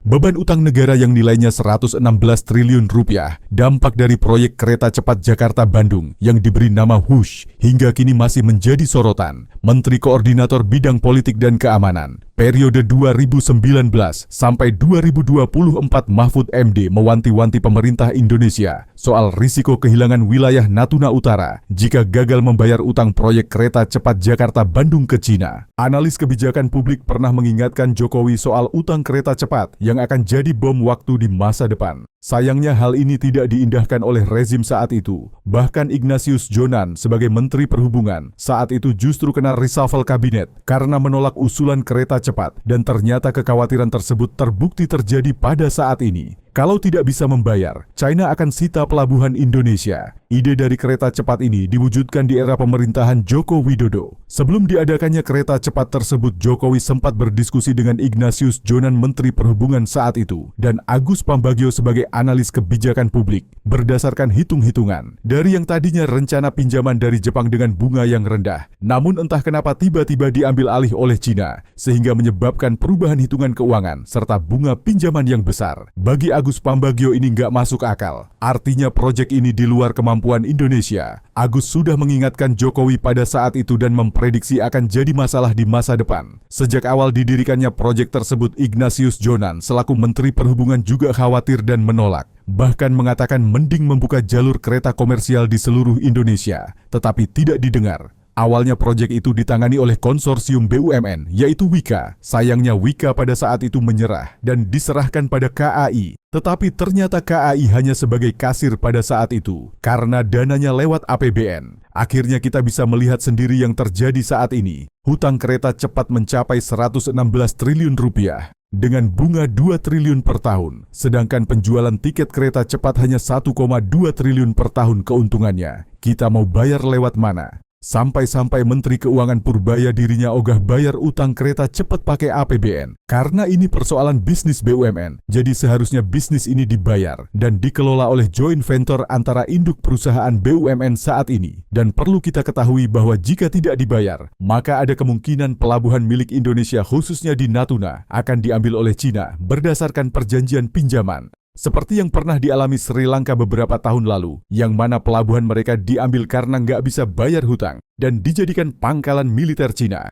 Beban utang negara yang nilainya 116 triliun rupiah, dampak dari proyek kereta cepat Jakarta-Bandung yang diberi nama WUSH, hingga kini masih menjadi sorotan. Menteri Koordinator Bidang Politik dan Keamanan, periode 2019 sampai 2024 Mahfud MD mewanti-wanti pemerintah Indonesia soal risiko kehilangan wilayah Natuna Utara jika gagal membayar utang proyek kereta cepat Jakarta-Bandung ke Cina. Analis kebijakan publik pernah mengingatkan Jokowi soal utang kereta cepat yang akan jadi bom waktu di masa depan. Sayangnya hal ini tidak diindahkan oleh rezim saat itu. Bahkan Ignatius Jonan sebagai Menteri Perhubungan saat itu justru kena reshuffle kabinet karena menolak usulan kereta cepat, dan ternyata kekhawatiran tersebut terbukti terjadi pada saat ini. Kalau tidak bisa membayar, China akan sita pelabuhan Indonesia. Ide dari kereta cepat ini diwujudkan di era pemerintahan Joko Widodo. Sebelum diadakannya kereta cepat tersebut, Jokowi sempat berdiskusi dengan Ignatius Jonan Menteri Perhubungan saat itu dan Agus Pambagio sebagai analis kebijakan publik. Berdasarkan hitung-hitungan, dari yang tadinya rencana pinjaman dari Jepang dengan bunga yang rendah, namun entah kenapa tiba-tiba diambil alih oleh Cina, sehingga menyebabkan perubahan hitungan keuangan serta bunga pinjaman yang besar. Bagi Agus Pambagio ini nggak masuk akal. Artinya proyek ini di luar kemampuan Indonesia. Agus sudah mengingatkan Jokowi pada saat itu dan memprediksi akan jadi masalah di masa depan. Sejak awal didirikannya proyek tersebut, Ignatius Jonan selaku Menteri Perhubungan juga khawatir dan menolak. Bahkan mengatakan mending membuka jalur kereta komersial di seluruh Indonesia, tetapi tidak didengar. Awalnya proyek itu ditangani oleh konsorsium BUMN, yaitu Wika. Sayangnya Wika pada saat itu menyerah dan diserahkan pada KAI. Tetapi ternyata KAI hanya sebagai kasir pada saat itu, karena dananya lewat APBN. Akhirnya kita bisa melihat sendiri yang terjadi saat ini. Hutang kereta cepat mencapai 116 triliun rupiah. Dengan bunga 2 triliun per tahun, sedangkan penjualan tiket kereta cepat hanya 1,2 triliun per tahun keuntungannya. Kita mau bayar lewat mana? Sampai-sampai Menteri Keuangan Purbaya dirinya ogah bayar utang kereta cepat pakai APBN. Karena ini persoalan bisnis BUMN, jadi seharusnya bisnis ini dibayar dan dikelola oleh joint venture antara induk perusahaan BUMN saat ini. Dan perlu kita ketahui bahwa jika tidak dibayar, maka ada kemungkinan pelabuhan milik Indonesia khususnya di Natuna akan diambil oleh Cina berdasarkan perjanjian pinjaman. Seperti yang pernah dialami Sri Lanka beberapa tahun lalu, yang mana pelabuhan mereka diambil karena nggak bisa bayar hutang dan dijadikan pangkalan militer Cina.